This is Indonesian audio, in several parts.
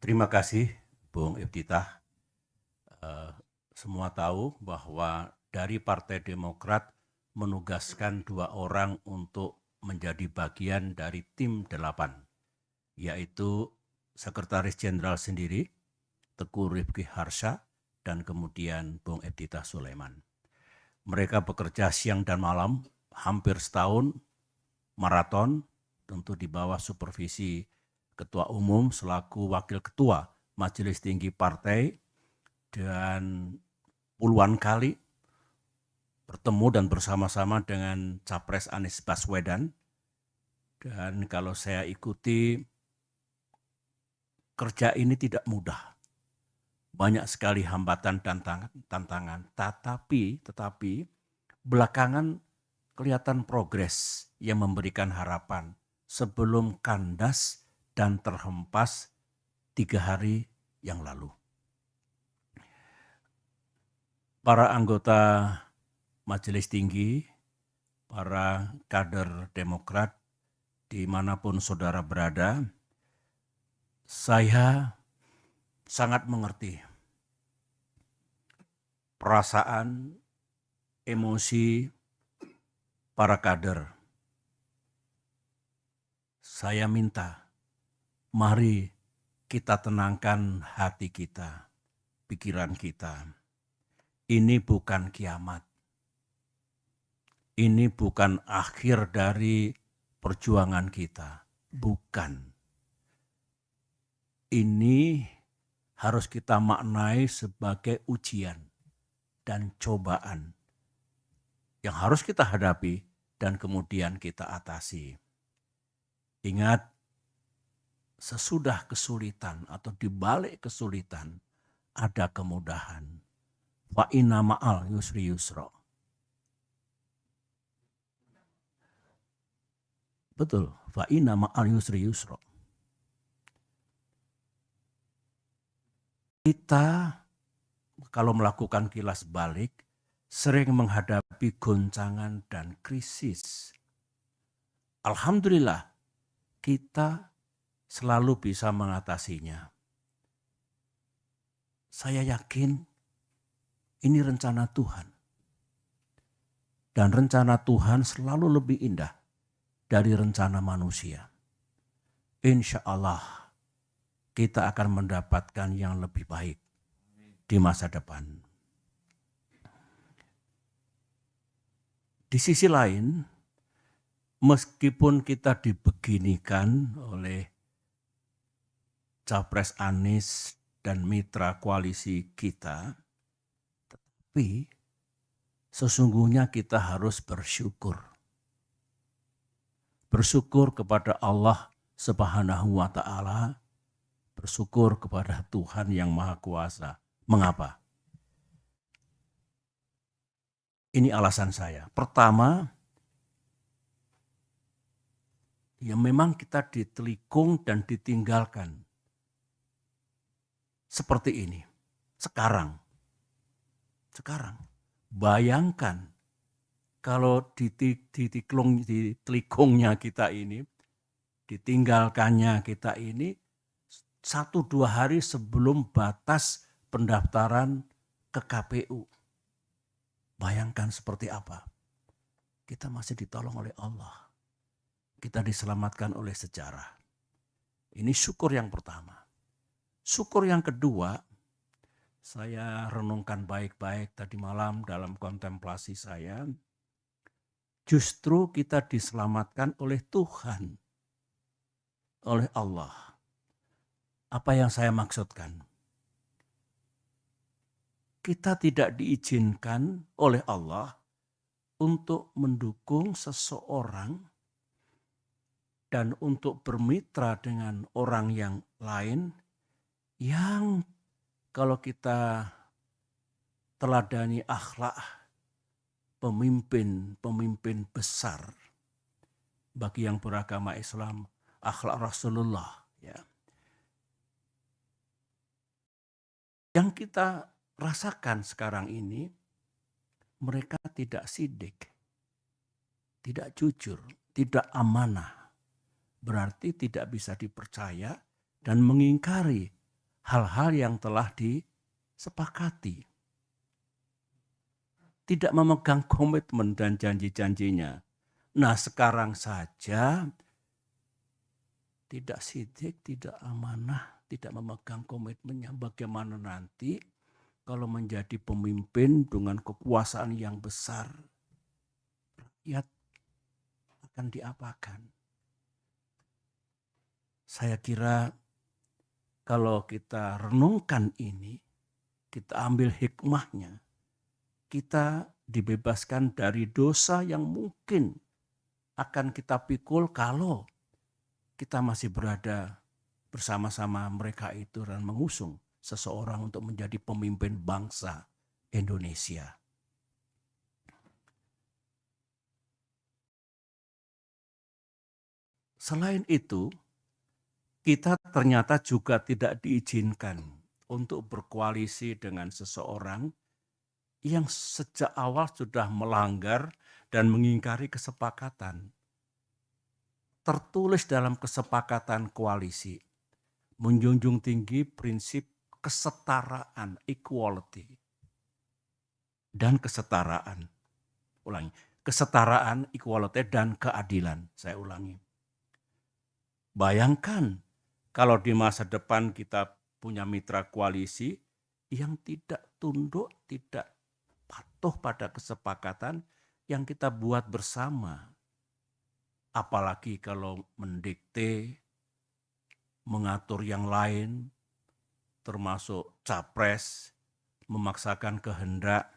Terima kasih, Bung Iftitah. Semua tahu bahwa dari Partai Demokrat menugaskan 2 orang untuk menjadi bagian dari tim 8, yaitu Sekretaris Jenderal sendiri, Teguh Rifki Harsha, dan kemudian Bung Iftitah Sulaiman. Mereka bekerja siang dan malam, hampir setahun, maraton, tentu di bawah supervisi Ketua Umum selaku Wakil Ketua Majelis Tinggi Partai, dan puluhan kali bertemu dan bersama-sama dengan Capres Anies Baswedan. Dan kalau saya ikuti, kerja ini tidak mudah. Banyak sekali hambatan dan tantangan. Tetapi belakangan kelihatan progres yang memberikan harapan sebelum kandas dan terhempas 3 hari yang lalu. Para anggota Majelis Tinggi, para kader Demokrat, dimanapun saudara berada, saya sangat mengerti perasaan, emosi para kader. Saya minta, mari kita tenangkan hati kita, pikiran kita. Ini bukan kiamat. Ini bukan akhir dari perjuangan kita. Bukan. Ini harus kita maknai sebagai ujian dan cobaan yang harus kita hadapi dan kemudian kita atasi. Ingat, sesudah kesulitan atau di balik kesulitan ada kemudahan. Fa inna ma'al yusri yusra. Betul, fa inna ma'al yusri yusra. Kita kalau melakukan kilas balik sering menghadapi goncangan dan krisis. Alhamdulillah, kita selalu bisa mengatasinya. Saya yakin ini rencana Tuhan. Dan rencana Tuhan selalu lebih indah dari rencana manusia. Insya Allah kita akan mendapatkan yang lebih baik di masa depan. Di sisi lain, meskipun kita dibeginikan oleh Capres Anies dan mitra koalisi kita, tapi sesungguhnya kita harus bersyukur. Bersyukur kepada Allah Subhanahu wa Ta'ala, bersyukur kepada Tuhan yang Maha Kuasa. Mengapa? Ini alasan saya. Pertama, ya memang kita ditelikung dan ditinggalkan. Seperti ini. Sekarang. Bayangkan kalau ditelikungnya kita ini, ditinggalkannya kita ini 1-2 hari sebelum batas pendaftaran ke KPU. Bayangkan seperti apa. Kita masih ditolong oleh Allah. Kita diselamatkan oleh sejarah. Ini syukur yang pertama. Syukur yang kedua, saya renungkan baik-baik tadi malam dalam kontemplasi saya. Justru kita diselamatkan oleh Tuhan, oleh Allah. Apa yang saya maksudkan? Kita tidak diizinkan oleh Allah untuk mendukung seseorang dan untuk bermitra dengan orang yang lain yang kalau kita teladani akhlak pemimpin besar bagi yang beragama Islam, akhlak Rasulullah, ya. Yang kita rasakan sekarang ini, mereka tidak sidik, tidak jujur, tidak amanah. Berarti tidak bisa dipercaya dan mengingkari hal-hal yang telah disepakati. Tidak memegang komitmen dan janji-janjinya. Nah, sekarang saja tidak sidik, tidak amanah, tidak memegang komitmennya. Bagaimana nanti kalau menjadi pemimpin dengan kekuasaan yang besar? Rakyat akan diapakan? Saya kira kalau kita renungkan ini, kita ambil hikmahnya, kita dibebaskan dari dosa yang mungkin akan kita pikul kalau kita masih berada bersama-sama mereka itu dan mengusung seseorang untuk menjadi pemimpin bangsa Indonesia. Selain itu, kita ternyata juga tidak diizinkan untuk berkoalisi dengan seseorang yang sejak awal sudah melanggar dan mengingkari kesepakatan. Tertulis dalam kesepakatan koalisi, menjunjung tinggi prinsip kesetaraan, equality, dan kesetaraan. Ulangi, kesetaraan, equality, dan keadilan. Saya ulangi. Bayangkan kalau di masa depan kita punya mitra koalisi yang tidak tunduk, tidak patuh pada kesepakatan yang kita buat bersama. Apalagi kalau mendikte, mengatur yang lain, termasuk capres, memaksakan kehendak,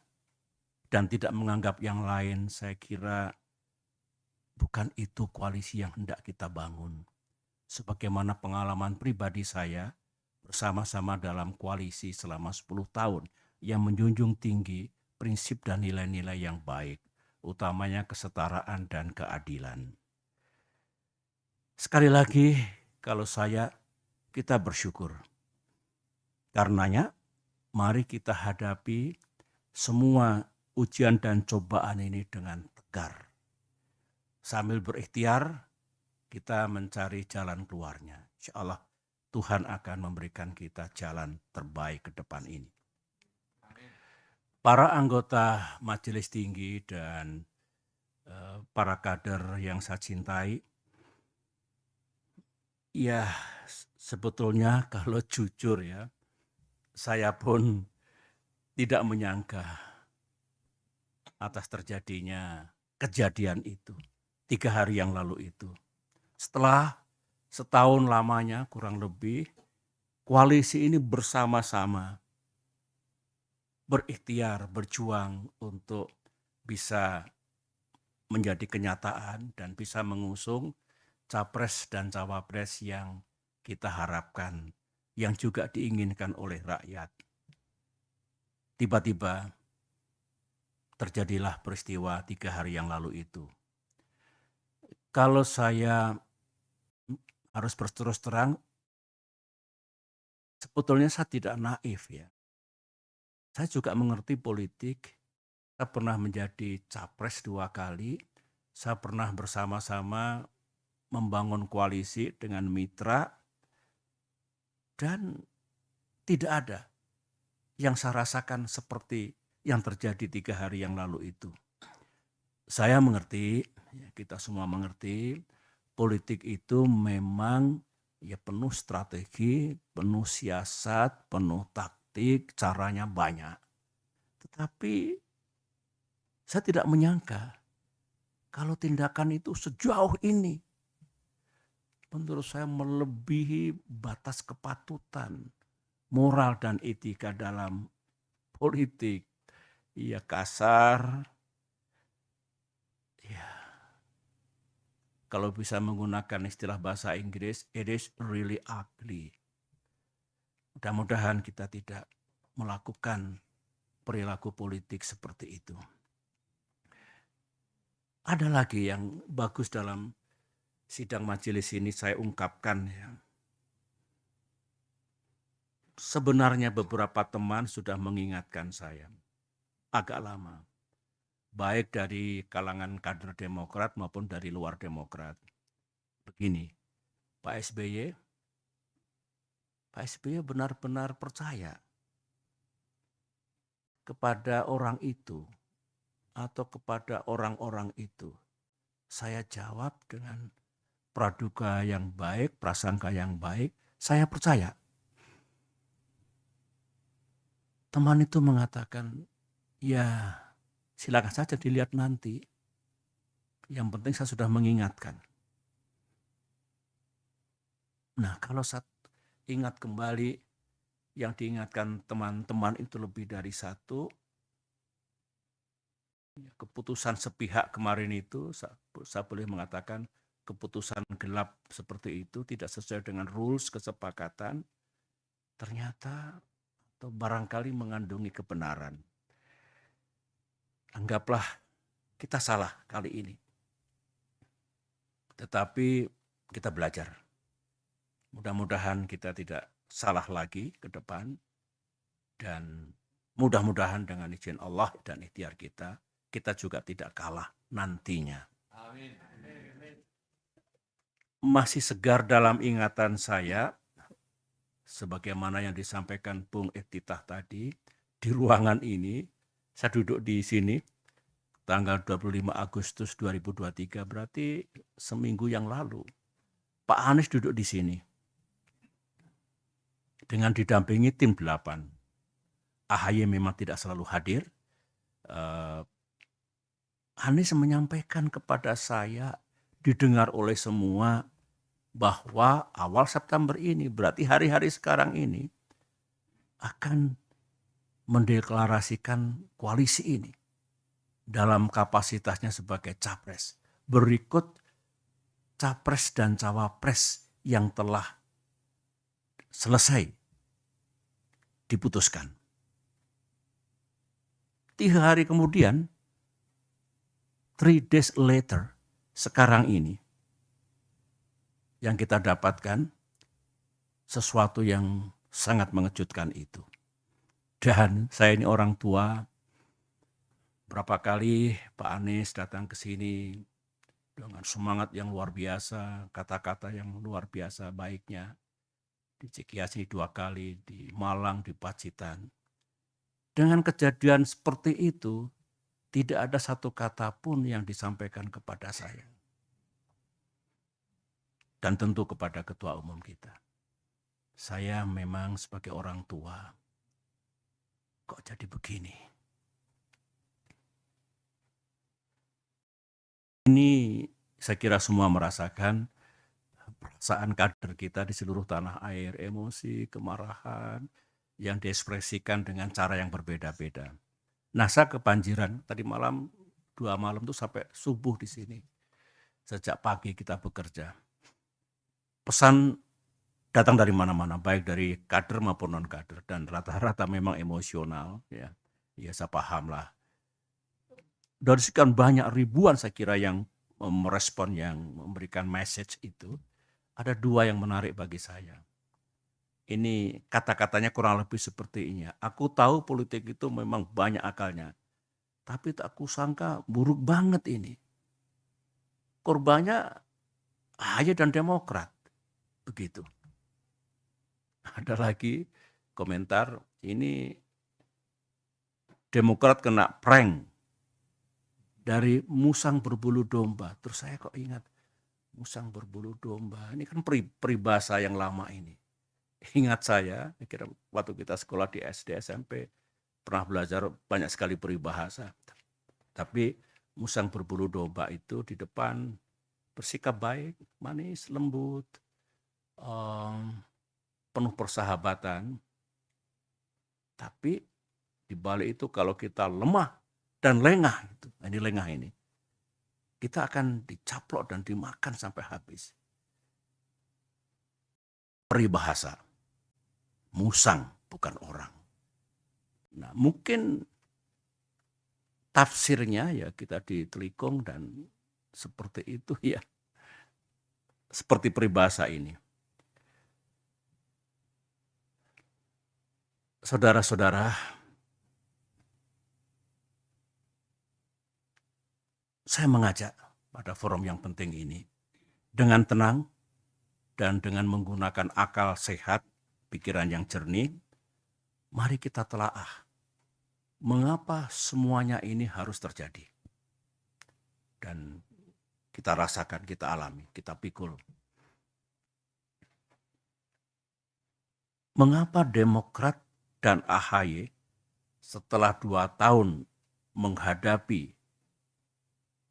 dan tidak menganggap yang lain, saya kira bukan itu koalisi yang hendak kita bangun. Sebagaimana pengalaman pribadi saya bersama-sama dalam koalisi selama 10 tahun yang menjunjung tinggi prinsip dan nilai-nilai yang baik, utamanya kesetaraan dan keadilan. Sekali lagi, kalau kita bersyukur. Karenanya, mari kita hadapi semua ujian dan cobaan ini dengan tegar. Sambil berikhtiar, kita mencari jalan keluarnya. Insya Allah, Tuhan akan memberikan kita jalan terbaik ke depan ini. Para anggota Majelis Tinggi dan para kader yang saya cintai, ya sebetulnya kalau jujur ya, saya pun tidak menyangka atas terjadinya kejadian itu 3 hari yang lalu itu. Setelah setahun lamanya kurang lebih, koalisi ini bersama-sama berikhtiar, berjuang untuk bisa menjadi kenyataan dan bisa mengusung capres dan cawapres yang kita harapkan, yang juga diinginkan oleh rakyat. Tiba-tiba terjadilah peristiwa 3 hari yang lalu itu. Kalau saya harus berterus terang, sebetulnya saya tidak naif ya. Saya juga mengerti politik. Saya pernah menjadi capres 2 kali. Saya pernah bersama-sama membangun koalisi dengan mitra. Dan tidak ada yang saya rasakan seperti yang terjadi 3 hari yang lalu itu. Saya mengerti, kita semua mengerti, politik itu memang ya penuh strategi, penuh siasat, penuh taktik, caranya banyak. Tetapi saya tidak menyangka kalau tindakan itu sejauh ini, menurut saya melebihi batas kepatutan, moral dan etika dalam politik. Ya kasar, ya kalau bisa menggunakan istilah bahasa Inggris, it is really ugly. Mudah-mudahan kita tidak melakukan perilaku politik seperti itu. Ada lagi yang bagus dalam sidang majelis ini saya ungkapkan ya. Sebenarnya beberapa teman sudah mengingatkan saya agak lama. Baik dari kalangan kader Demokrat maupun dari luar Demokrat. Begini, Pak SBY, Pak SBY benar-benar percaya kepada orang itu atau kepada orang-orang itu. Saya jawab dengan praduga yang baik, prasangka yang baik, saya percaya. Teman itu mengatakan, ya silakan saja dilihat nanti. Yang penting saya sudah mengingatkan. Nah, kalau saya ingat kembali, yang diingatkan teman-teman itu lebih dari satu, keputusan sepihak kemarin itu, saya boleh mengatakan keputusan gelap seperti itu, tidak sesuai dengan rules kesepakatan, ternyata atau barangkali mengandungi kebenaran. Anggaplah kita salah kali ini. Tetapi kita belajar. Mudah-mudahan kita tidak salah lagi ke depan. Dan mudah-mudahan dengan izin Allah dan ikhtiar kita, kita juga tidak kalah nantinya. Amin. Masih segar dalam ingatan saya, sebagaimana yang disampaikan Bung Iftitah tadi, di ruangan ini, saya duduk di sini, tanggal 25 Agustus 2023, berarti seminggu yang lalu. Pak Anies duduk di sini, dengan didampingi tim 8. AHY memang tidak selalu hadir. Anies menyampaikan kepada saya, didengar oleh semua, bahwa awal September ini, berarti hari-hari sekarang ini, akan mendeklarasikan koalisi ini dalam kapasitasnya sebagai capres. Berikut capres dan cawapres yang telah selesai diputuskan. 3 hari kemudian, 3 days later, sekarang ini, yang kita dapatkan sesuatu yang sangat mengejutkan itu. Dan saya ini orang tua, berapa kali Pak Anies datang ke sini dengan semangat yang luar biasa, kata-kata yang luar biasa baiknya. Di Cikiasi 2 kali, di Malang, di Pacitan. Dengan kejadian seperti itu, tidak ada satu kata pun yang disampaikan kepada saya. Dan tentu kepada Ketua Umum kita. Saya memang sebagai orang tua, kok jadi begini? Ini saya kira semua merasakan perasaan kader kita di seluruh tanah air, emosi, kemarahan, yang diekspresikan dengan cara yang berbeda-beda. Nah, saya kebanjiran tadi malam, 2 malam itu sampai subuh di sini. Sejak pagi kita bekerja. Pesan datang dari mana-mana, baik dari kader maupun non-kader, dan rata-rata memang emosional. Ya, saya paham lah. Dari sekian banyak ribuan saya kira yang merespon, yang memberikan message itu, ada 2 yang menarik bagi saya. Ini kata-katanya kurang lebih seperti ini. Aku tahu politik itu memang banyak akalnya, tapi tak aku sangka buruk banget ini. Korbannya AHY dan Demokrat. Begitu. Ada lagi komentar, ini Demokrat kena prank dari musang berbulu domba. Terus saya kok ingat, musang berbulu domba, ini kan peribahasa yang lama ini. Ingat saya kira waktu kita sekolah di SD, SMP, pernah belajar banyak sekali peribahasa. Tapi musang berbulu domba itu di depan bersikap baik, manis, lembut, penuh persahabatan. Tapi di balik itu kalau kita lemah dan lengah, ini lengah ini, kita akan dicaplok dan dimakan sampai habis. Peribahasa. Musang, bukan orang. Nah, mungkin tafsirnya ya kita ditelikung dan seperti itu ya. Seperti peribahasa ini. Saudara-saudara, saya mengajak pada forum yang penting ini dengan tenang dan dengan menggunakan akal sehat, pikiran yang jernih, mari kita telaah. Mengapa semuanya ini harus terjadi? Dan kita rasakan, kita alami, kita pikul. Mengapa Demokrat dan AHY setelah 2 tahun menghadapi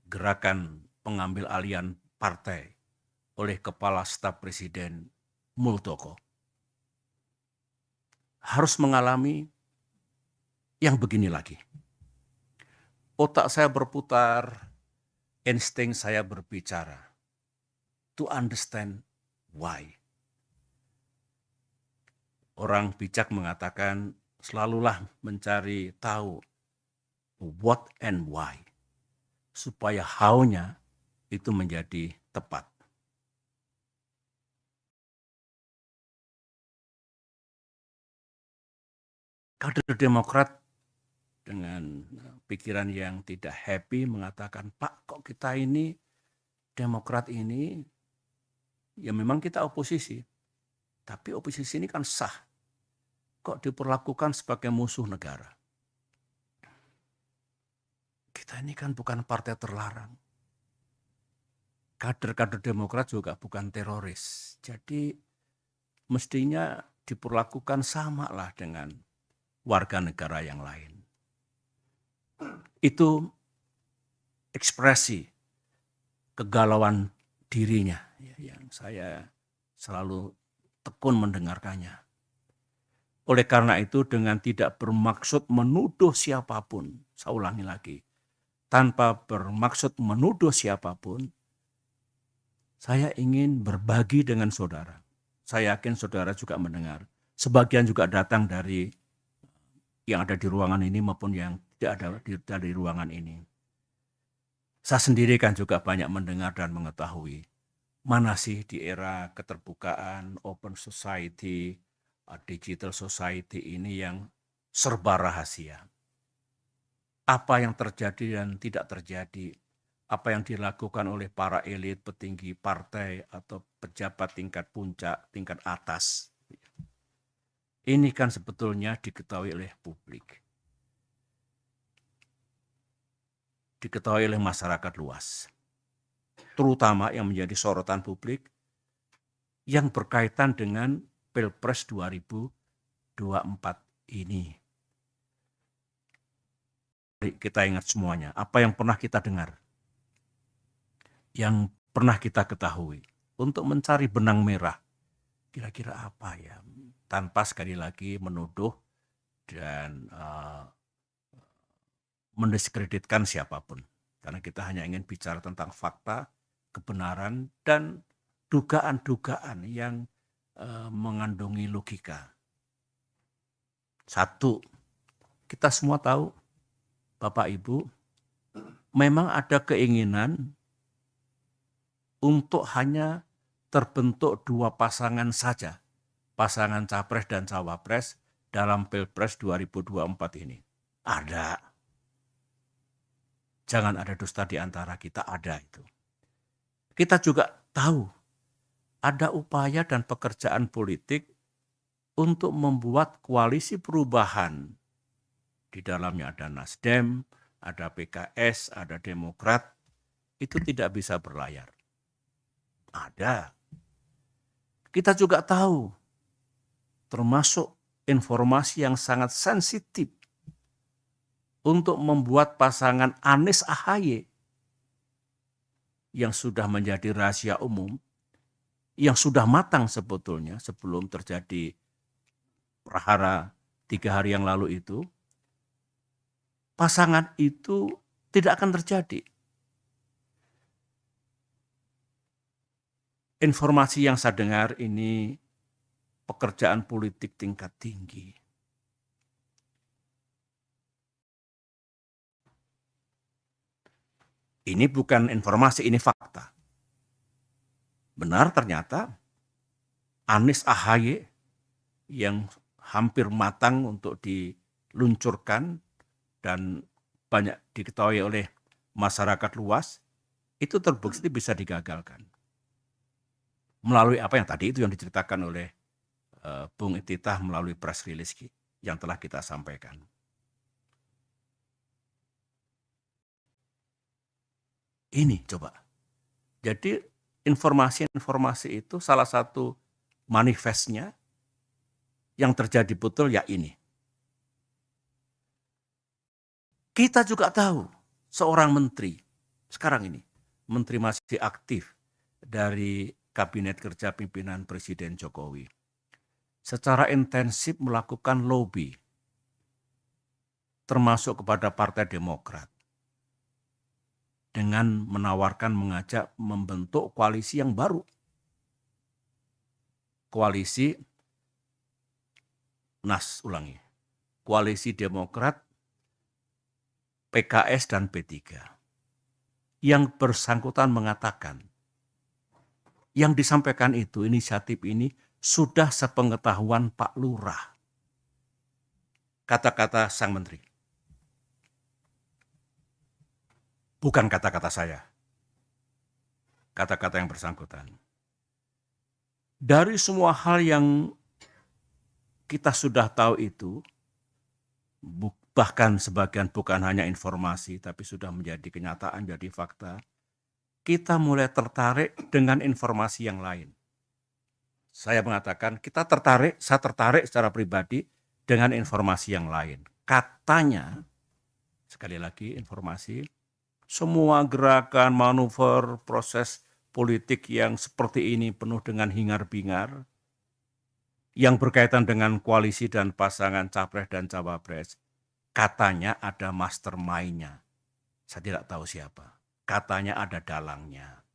gerakan pengambil alihan partai oleh Kepala Staf Presiden Muldoko harus mengalami yang begini lagi? Otak saya berputar, insting saya berbicara. To understand why. Orang bijak mengatakan selalulah mencari tahu what and why. Supaya how-nya itu menjadi tepat. Kader Demokrat dengan pikiran yang tidak happy mengatakan, Pak, kok kita ini Demokrat ini, ya memang kita oposisi, tapi oposisi ini kan sah. Kok diperlakukan sebagai musuh negara? Kita ini kan bukan partai terlarang. Kader-kader Demokrat juga bukan teroris. Jadi mestinya diperlakukan sama lah dengan warga negara yang lain. Itu ekspresi kegalauan dirinya yang saya selalu tekun mendengarkannya. Oleh karena itu dengan tidak bermaksud menuduh siapapun, saya ulangi lagi, tanpa bermaksud menuduh siapapun, saya ingin berbagi dengan saudara. Saya yakin saudara juga mendengar. Sebagian juga datang dari yang ada di ruangan ini maupun yang tidak ada di ruangan ini. Saya sendiri kan juga banyak mendengar dan mengetahui mana sih di era keterbukaan, open society, digital society ini yang serba rahasia. Apa yang terjadi dan tidak terjadi, apa yang dilakukan oleh para elit, petinggi partai atau pejabat tingkat puncak, tingkat atas. Ini kan sebetulnya diketahui oleh publik. Diketahui oleh masyarakat luas. Terutama yang menjadi sorotan publik yang berkaitan dengan Pilpres 2024 ini. Kita ingat semuanya, apa yang pernah kita dengar, yang pernah kita ketahui, untuk mencari benang merah, kira-kira apa ya, tanpa sekali lagi menuduh dan mendiskreditkan siapapun. Karena kita hanya ingin bicara tentang fakta, kebenaran, dan dugaan-dugaan yang mengandungi logika. Satu, kita semua tahu, Bapak Ibu, memang ada keinginan untuk hanya terbentuk 2 pasangan saja, pasangan capres dan cawapres dalam Pilpres 2024 ini. Ada. Jangan ada dusta di antara kita, ada itu. Kita juga tahu ada upaya dan pekerjaan politik untuk membuat koalisi perubahan. Di dalamnya ada Nasdem, ada PKS, ada Demokrat, itu tidak bisa berlayar. Ada. Kita juga tahu, termasuk informasi yang sangat sensitif untuk membuat pasangan Anies AHY yang sudah menjadi rahasia umum, yang sudah matang sebetulnya sebelum terjadi prahara 3 hari yang lalu itu, pasangan itu tidak akan terjadi. Informasi yang saya dengar ini pekerjaan politik tingkat tinggi. Ini bukan informasi, ini fakta. Benar ternyata Anies AHY yang hampir matang untuk diluncurkan dan banyak diketahui oleh masyarakat luas, itu terbukti bisa digagalkan. Melalui apa yang tadi itu yang diceritakan oleh Bung Ititah melalui press release yang telah kita sampaikan. Ini coba. Jadi informasi-informasi itu salah satu manifestnya yang terjadi betul ya ini. Kita juga tahu seorang menteri sekarang ini, menteri masih aktif dari Kabinet Kerja Pimpinan Presiden Jokowi, secara intensif melakukan lobby, termasuk kepada Partai Demokrat, dengan menawarkan, mengajak membentuk koalisi yang baru. Koalisi Koalisi Demokrat, PKS, dan P3. Yang bersangkutan mengatakan, yang disampaikan itu, inisiatif ini sudah sepengetahuan Pak Lurah. Kata-kata sang menteri. Bukan kata-kata saya. Kata-kata yang bersangkutan. Dari semua hal yang kita sudah tahu itu, bahkan sebagian bukan hanya informasi, tapi sudah menjadi kenyataan, jadi fakta, kita mulai tertarik dengan informasi yang lain. Saya mengatakan, saya tertarik secara pribadi dengan informasi yang lain. Katanya, sekali lagi informasi, semua gerakan, manuver, proses politik yang seperti ini penuh dengan hingar-bingar, yang berkaitan dengan koalisi dan pasangan capres dan cawapres, katanya ada mastermind-nya. Saya tidak tahu siapa. Katanya ada dalangnya.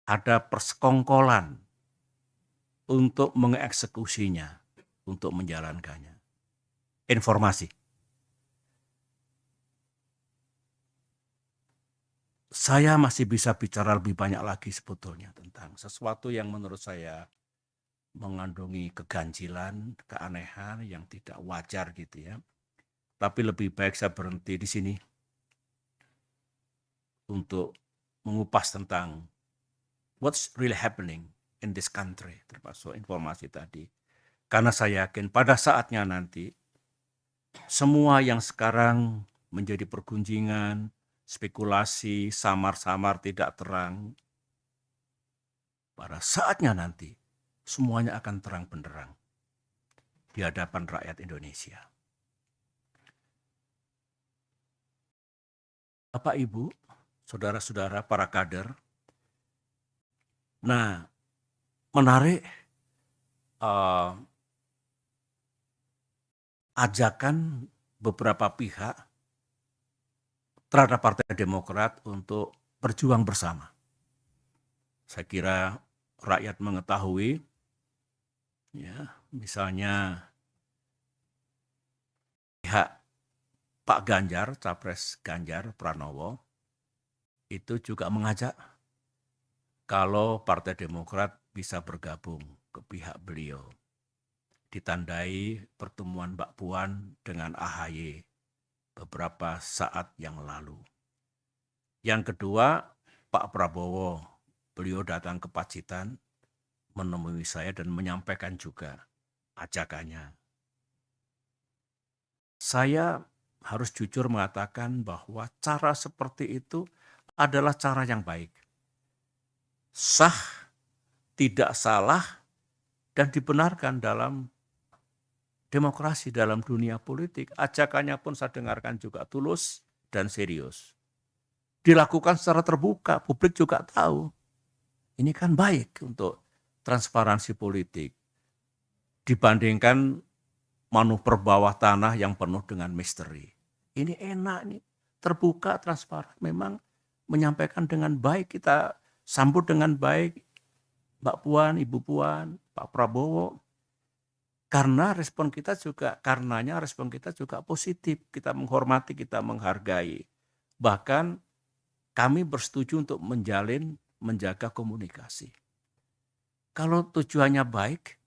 Ada persekongkolan untuk mengeksekusinya, untuk menjalankannya. Informasi. Saya masih bisa bicara lebih banyak lagi sebetulnya tentang sesuatu yang menurut saya mengandungi keganjilan, keanehan yang tidak wajar gitu ya. Tapi lebih baik saya berhenti di sini untuk mengupas tentang what's really happening in this country, termasuk informasi tadi. Karena saya yakin pada saatnya nanti semua yang sekarang menjadi pergunjingan, spekulasi, samar-samar tidak terang, pada saatnya nanti semuanya akan terang benderang di hadapan rakyat Indonesia. Bapak, Ibu, saudara-saudara, para kader, nah menarik ajakan beberapa pihak terhadap Partai Demokrat untuk berjuang bersama. Saya kira rakyat mengetahui, ya, misalnya pihak Pak Ganjar, Capres Ganjar Pranowo, itu juga mengajak kalau Partai Demokrat bisa bergabung ke pihak beliau. Ditandai pertemuan Mbak Puan dengan AHY beberapa saat yang lalu. Yang kedua, Pak Prabowo, beliau datang ke Pacitan, menemui saya dan menyampaikan juga ajakannya. Saya harus jujur mengatakan bahwa cara seperti itu adalah cara yang baik. Sah, tidak salah, dan dibenarkan dalam demokrasi, dalam dunia politik. Ajakannya pun saya dengarkan juga tulus dan serius. Dilakukan secara terbuka, publik juga tahu. Ini kan baik untuk transparansi politik dibandingkan manuver bawah tanah yang penuh dengan misteri. Ini enak nih, terbuka, transparan, memang menyampaikan dengan baik, kita sambut dengan baik Mbak Puan, Ibu Puan, Pak Prabowo. Karenanya respon kita juga positif, kita menghormati, kita menghargai. Bahkan kami bersetuju untuk menjaga komunikasi. Kalau tujuannya baik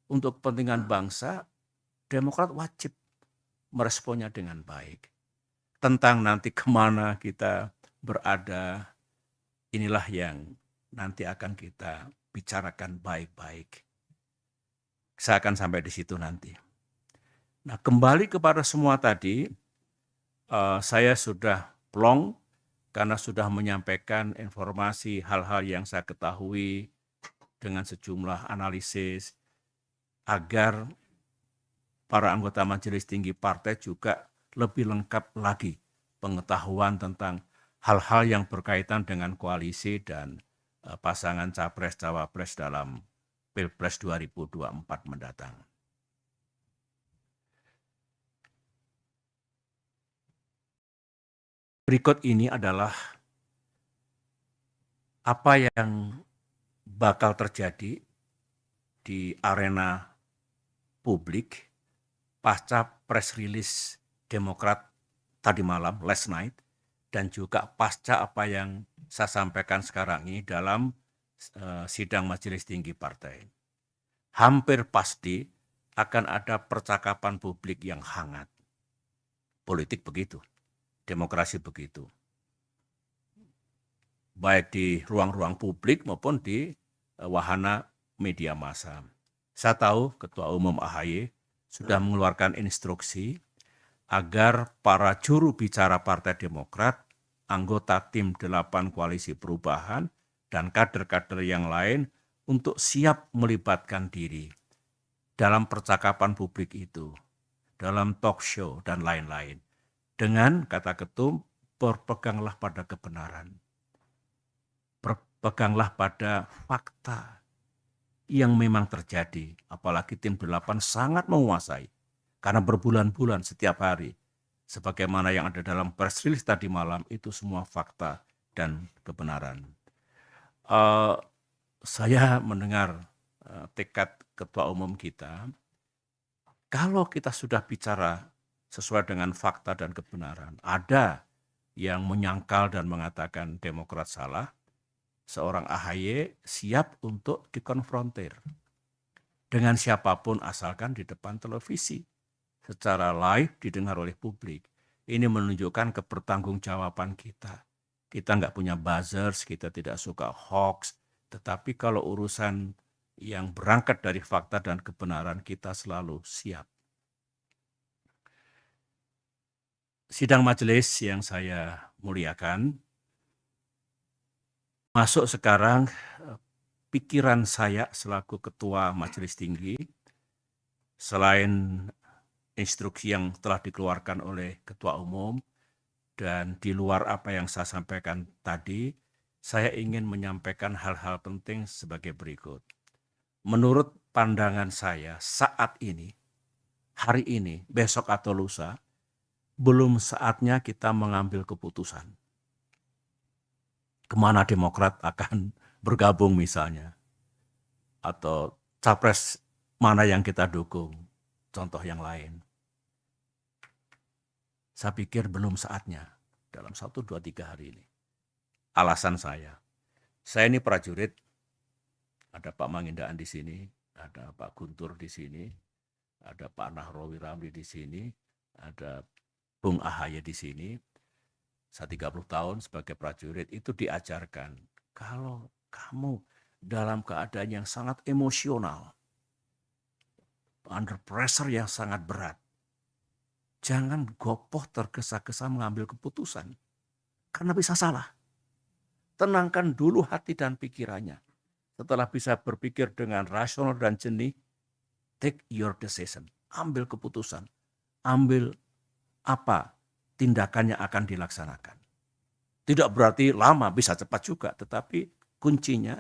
untuk kepentingan bangsa, Demokrat wajib meresponnya dengan baik. Tentang nanti kemana kita berada, inilah yang nanti akan kita bicarakan baik-baik. Saya akan sampai di situ nanti. Nah, kembali kepada semua tadi, saya sudah plong karena sudah menyampaikan informasi hal-hal yang saya ketahui dengan sejumlah analisis agar para anggota Majelis Tinggi Partai juga lebih lengkap lagi pengetahuan tentang hal-hal yang berkaitan dengan koalisi dan pasangan Capres-Cawapres dalam Pilpres 2024 mendatang. Berikut ini adalah apa yang bakal terjadi di arena publik pasca press release Demokrat tadi malam, last night, dan juga pasca apa yang saya sampaikan sekarang ini dalam sidang Majelis Tinggi Partai. Hampir pasti akan ada percakapan publik yang hangat. Politik begitu, demokrasi begitu. Baik di ruang-ruang publik maupun di wahana media massa. Saya tahu Ketua Umum AHY sudah mengeluarkan instruksi agar para juru bicara Partai Demokrat, anggota tim 8 Koalisi Perubahan, dan kader-kader yang lain untuk siap melibatkan diri dalam percakapan publik itu, dalam talk show, dan lain-lain. Dengan, kata Ketum, berpeganglah pada kebenaran. Berpeganglah pada fakta yang memang terjadi, apalagi tim 8 sangat menguasai, karena berbulan-bulan setiap hari, sebagaimana yang ada dalam press release tadi malam, itu semua fakta dan kebenaran. Saya mendengar tekad Ketua Umum kita, kalau kita sudah bicara sesuai dengan fakta dan kebenaran, ada yang menyangkal dan mengatakan Demokrat salah, seorang AHY siap untuk dikonfrontir dengan siapapun asalkan di depan televisi, secara live didengar oleh publik. Ini menunjukkan kebertanggungjawaban kita. Kita nggak punya buzzers, kita tidak suka hoax, tetapi kalau urusan yang berangkat dari fakta dan kebenaran, kita selalu siap. Sidang majelis yang saya muliakan, masuk sekarang pikiran saya selaku Ketua Majelis Tinggi, selain instruksi yang telah dikeluarkan oleh Ketua Umum, dan di luar apa yang saya sampaikan tadi, saya ingin menyampaikan hal-hal penting sebagai berikut. Menurut pandangan saya saat ini, hari ini, besok atau lusa, belum saatnya kita mengambil keputusan. Kemana Demokrat akan bergabung misalnya, atau capres mana yang kita dukung, contoh yang lain. Saya pikir belum saatnya dalam 1, 2, 3 hari ini. Alasan saya ini prajurit, ada Pak Mangindaan di sini, ada Pak Guntur di sini, ada Pak Nahrawi Ramli di sini, ada Bung AHY di sini. Saya 30 tahun sebagai prajurit itu diajarkan, kalau kamu dalam keadaan yang sangat emosional, under pressure yang sangat berat, jangan gopoh tergesa-gesa mengambil keputusan, karena bisa salah. Tenangkan dulu hati dan pikirannya. Setelah bisa berpikir dengan rasional dan jernih, take your decision, ambil keputusan, ambil apa tindakan yang akan dilaksanakan. Tidak berarti lama, bisa cepat juga, tetapi kuncinya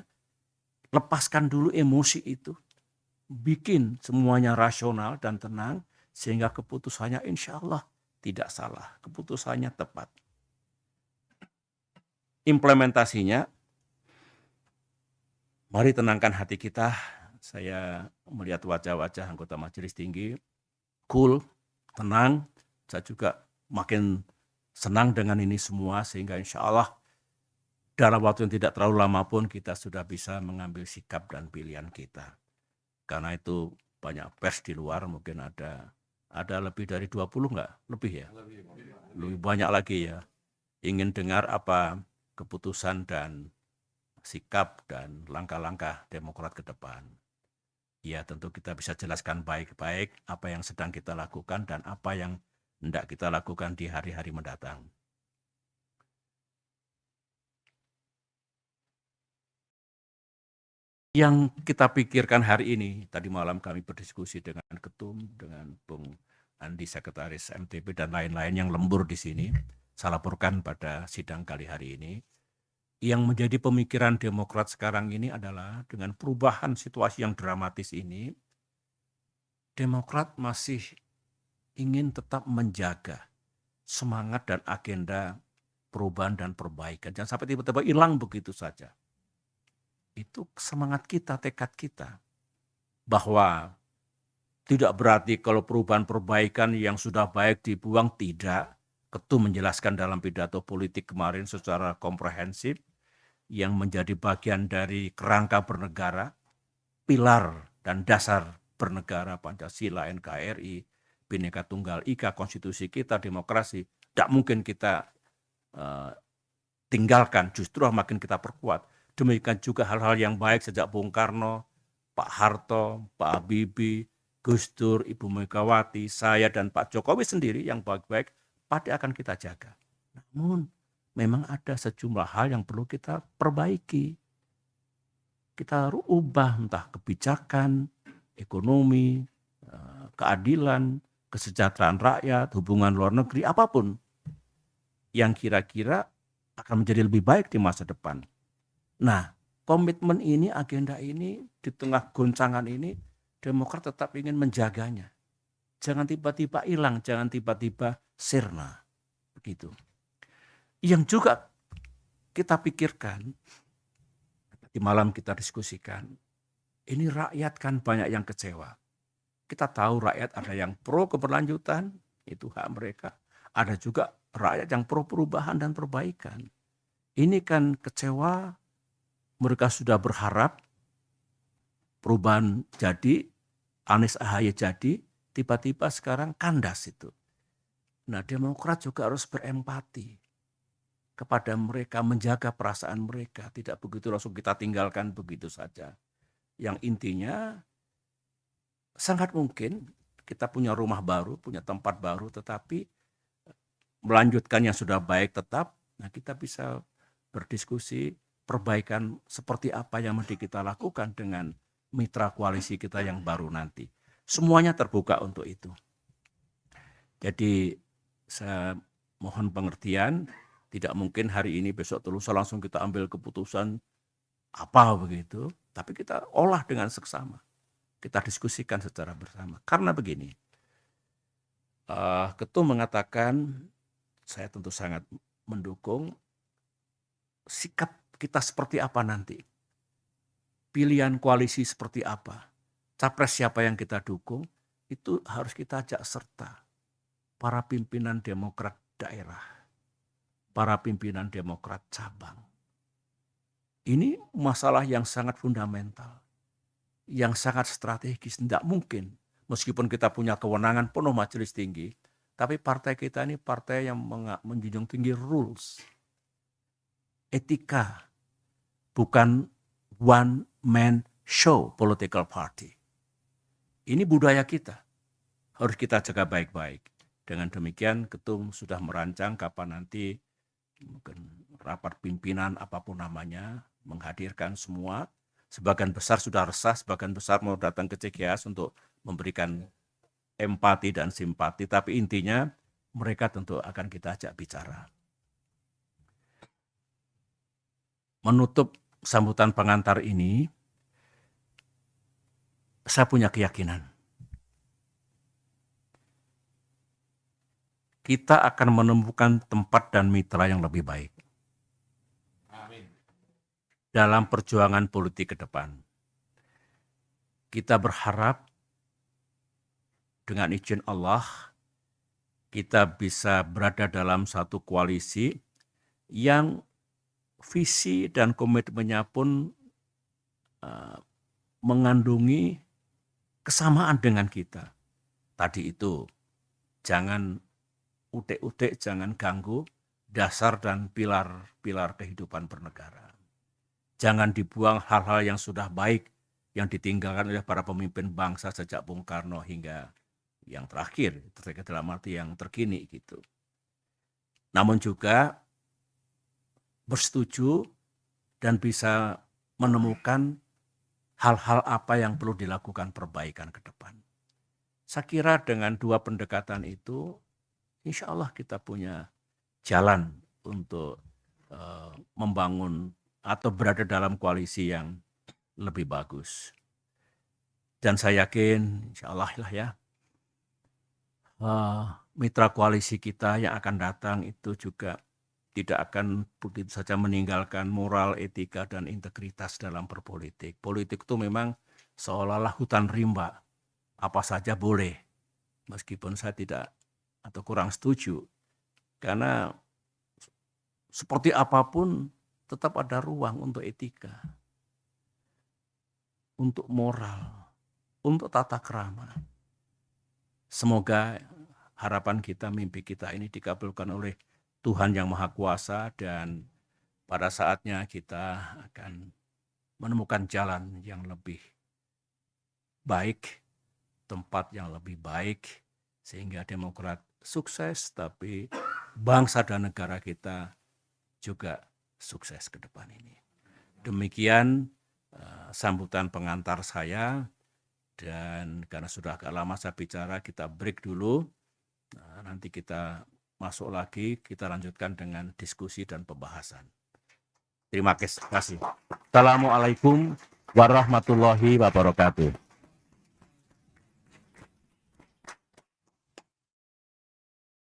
lepaskan dulu emosi itu, bikin semuanya rasional dan tenang, sehingga keputusannya insya Allah tidak salah, keputusannya tepat. Implementasinya, mari tenangkan hati kita. Saya melihat wajah-wajah anggota Majelis Tinggi, cool, tenang. Saya juga makin senang dengan ini semua, sehingga insya Allah dalam waktu yang tidak terlalu lama pun kita sudah bisa mengambil sikap dan pilihan kita. Karena itu banyak pers di luar, mungkin ada lebih dari 20 enggak? Lebih ya? Lebih banyak lagi ya. Ingin dengar apa keputusan dan sikap dan langkah-langkah Demokrat ke depan. Ya tentu kita bisa jelaskan baik-baik apa yang sedang kita lakukan dan apa yang hendak kita lakukan di hari-hari mendatang. Yang kita pikirkan hari ini, tadi malam kami berdiskusi dengan Ketum, dengan Bung Andi, Sekretaris MTP, dan lain-lain yang lembur di sini. Saya laporkan pada sidang kali hari ini. Yang menjadi pemikiran Demokrat sekarang ini adalah dengan perubahan situasi yang dramatis ini, Demokrat masih ingin tetap menjaga semangat dan agenda perubahan dan perbaikan. Jangan sampai tiba-tiba hilang begitu saja. Itu semangat kita, tekad kita. Bahwa tidak berarti kalau perubahan perbaikan yang sudah baik dibuang, tidak. Ketum menjelaskan dalam pidato politik kemarin secara komprehensif yang menjadi bagian dari kerangka bernegara, pilar dan dasar bernegara Pancasila, NKRI, Bhinneka Tunggal Ika, konstitusi kita, demokrasi, tidak mungkin kita tinggalkan, justru makin kita perkuat. Demikian juga hal-hal yang baik sejak Bung Karno, Pak Harto, Pak Habibie, Gus Dur, Ibu Megawati, saya dan Pak Jokowi sendiri yang baik-baik pasti akan kita jaga. Namun memang ada sejumlah hal yang perlu kita perbaiki. Kita ubah entah kebijakan, ekonomi, keadilan, kesejahteraan rakyat, hubungan luar negeri, apapun yang kira-kira akan menjadi lebih baik di masa depan. Nah, komitmen ini, agenda ini, di tengah goncangan ini, Demokrat tetap ingin menjaganya. Jangan tiba-tiba hilang, jangan tiba-tiba sirna. Begitu. Yang juga kita pikirkan, di malam kita diskusikan, ini rakyat kan banyak yang kecewa. Kita tahu rakyat ada yang pro keberlanjutan, itu hak mereka. Ada juga rakyat yang pro perubahan dan perbaikan. Ini kan kecewa, mereka sudah berharap perubahan jadi, Anies AHY jadi, tiba-tiba sekarang kandas itu. Nah, Demokrat juga harus berempati kepada mereka, menjaga perasaan mereka, tidak begitu langsung kita tinggalkan begitu saja. Yang intinya, sangat mungkin kita punya rumah baru, punya tempat baru, tetapi melanjutkan yang sudah baik tetap, nah kita bisa berdiskusi perbaikan seperti apa yang mesti kita lakukan dengan mitra koalisi kita yang baru nanti. Semuanya terbuka untuk itu. Jadi saya mohon pengertian, tidak mungkin hari ini besok lusa langsung kita ambil keputusan apa begitu, tapi kita olah dengan seksama. Kita diskusikan secara bersama. Karena begini, Ketum mengatakan, saya tentu sangat mendukung, sikap kita seperti apa nanti. Pilihan koalisi seperti apa, capres siapa yang kita dukung, itu harus kita ajak serta para pimpinan Demokrat daerah, para pimpinan Demokrat cabang. Ini masalah yang sangat fundamental, yang sangat strategis. Tidak mungkin, meskipun kita punya kewenangan penuh majelis tinggi, tapi partai kita ini partai yang menjunjung tinggi rules, etika, bukan one man show political party. Ini budaya kita, harus kita jaga baik-baik. Dengan demikian Ketum sudah merancang kapan nanti mungkin rapat pimpinan apapun namanya, menghadirkan semua. Sebagian besar sudah resah, sebagian besar mau datang ke CGS untuk memberikan empati dan simpati, tapi intinya mereka tentu akan kita ajak bicara. Menutup sambutan pengantar ini, saya punya keyakinan kita akan menemukan tempat dan mitra yang lebih baik. Amin. Dalam perjuangan politik ke depan. Kita berharap dengan izin Allah, kita bisa berada dalam satu koalisi yang visi dan komitmennya pun mengandungi kesamaan dengan kita. Tadi itu, jangan utek-utek, jangan ganggu dasar dan pilar-pilar kehidupan bernegara. Jangan dibuang hal-hal yang sudah baik yang ditinggalkan oleh para pemimpin bangsa sejak Bung Karno hingga yang terakhir, dalam arti yang terkini gitu. Namun juga bersetuju dan bisa menemukan hal-hal apa yang perlu dilakukan perbaikan ke depan. Saya kira dengan dua pendekatan itu, insya Allah kita punya jalan untuk membangun atau berada dalam koalisi yang lebih bagus. Dan saya yakin, insya Allah lah ya, mitra koalisi kita yang akan datang itu juga tidak akan begitu saja meninggalkan moral, etika, dan integritas dalam berpolitik. Politik itu memang seolah-olah hutan rimba, apa saja boleh. Meskipun saya tidak atau kurang setuju, karena seperti apapun tetap ada ruang untuk etika, untuk moral, untuk tata krama. Semoga harapan kita, mimpi kita ini dikabulkan oleh Tuhan yang Maha Kuasa, dan pada saatnya kita akan menemukan jalan yang lebih baik, tempat yang lebih baik, sehingga Demokrat sukses, tapi bangsa dan negara kita juga sukses ke depan ini. Demikian sambutan pengantar saya, dan karena sudah agak lama saya bicara, kita break dulu. Nanti kita masuk lagi, kita lanjutkan dengan diskusi dan pembahasan. Terima kasih. Assalamualaikum warahmatullahi wabarakatuh.